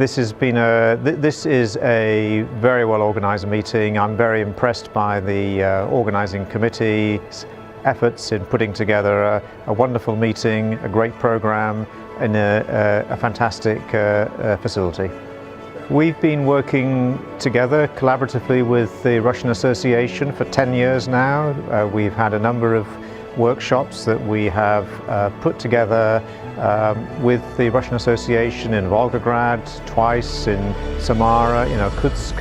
This is a very well organised meeting. I'm very impressed by the organising committee's efforts in putting together a wonderful meeting, a great programme in a fantastic facility. We've been working together collaboratively with the Russian Association for 10 years now. We've had a number of workshops that we have put together with the Russian Association in Volgograd, twice in Samara, in Irkutsk,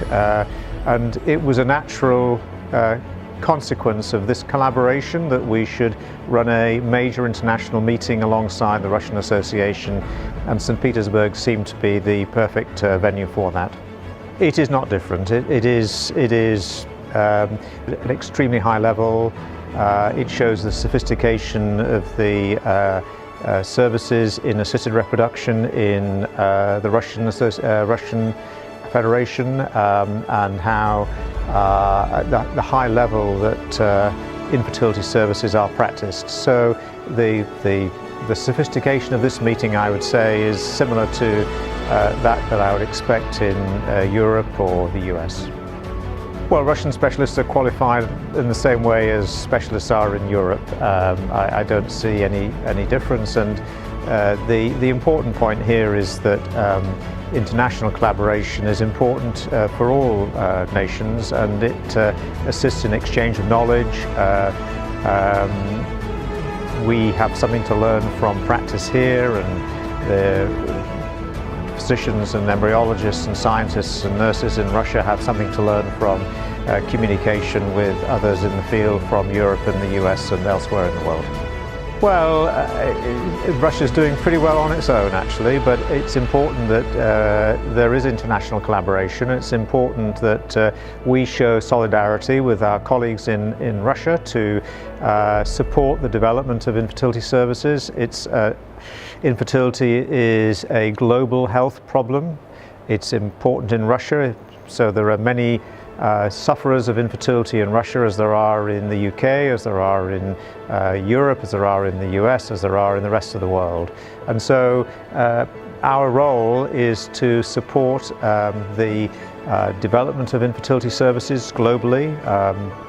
and it was a natural consequence of this collaboration that we should run a major international meeting alongside the Russian Association, and St. Petersburg seemed to be the perfect venue for that. It is not different. It is an extremely high level. It shows the sophistication of the services in assisted reproduction in the Russian Federation, and how the high level that infertility services are practiced. So the sophistication of this meeting, I would say, is similar to that I would expect in Europe or the US. Well, Russian specialists are qualified in the same way as specialists are in Europe. I don't see any difference, and the important point here is that international collaboration is important for all nations, and it assists in exchange of knowledge. We have something to learn from practice here, and the physicians and embryologists and scientists and nurses in Russia have something to learn from communication with others in the field from Europe and the US and elsewhere in the world. Well, Russia's doing pretty well on its own, actually, but it's important that there is international collaboration. It's important that we show solidarity with our colleagues in Russia to support the development of infertility services. Infertility is a global health problem. It's important in Russia, so there are many sufferers of infertility in Russia, as there are in the UK, as there are in Europe, as there are in the US, as there are in the rest of the world. And so our role is to support the development of infertility services globally,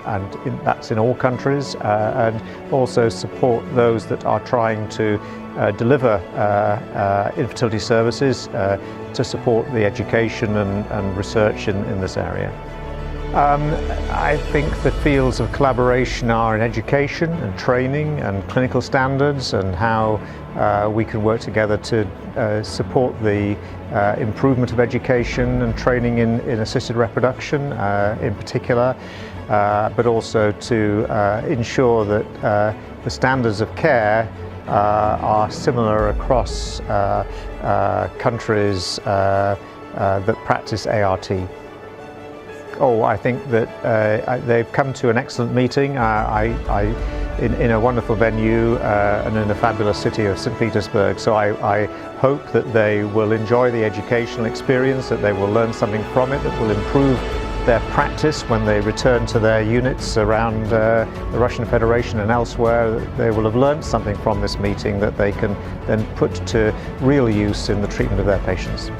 and that's in all countries, and also support those that are trying to deliver infertility services to support the education and research in this area. I think the fields of collaboration are in education and training and clinical standards, and how we can work together to support the improvement of education and training in assisted reproduction in particular, but also to ensure that the standards of care are similar across countries that practice ART. Oh, I think that they've come to an excellent meeting in a wonderful venue and in the fabulous city of St. Petersburg. So I hope that they will enjoy the educational experience, that they will learn something from it, that will improve their practice when they return to their units around the Russian Federation and elsewhere. They will have learned something from this meeting that they can then put to real use in the treatment of their patients.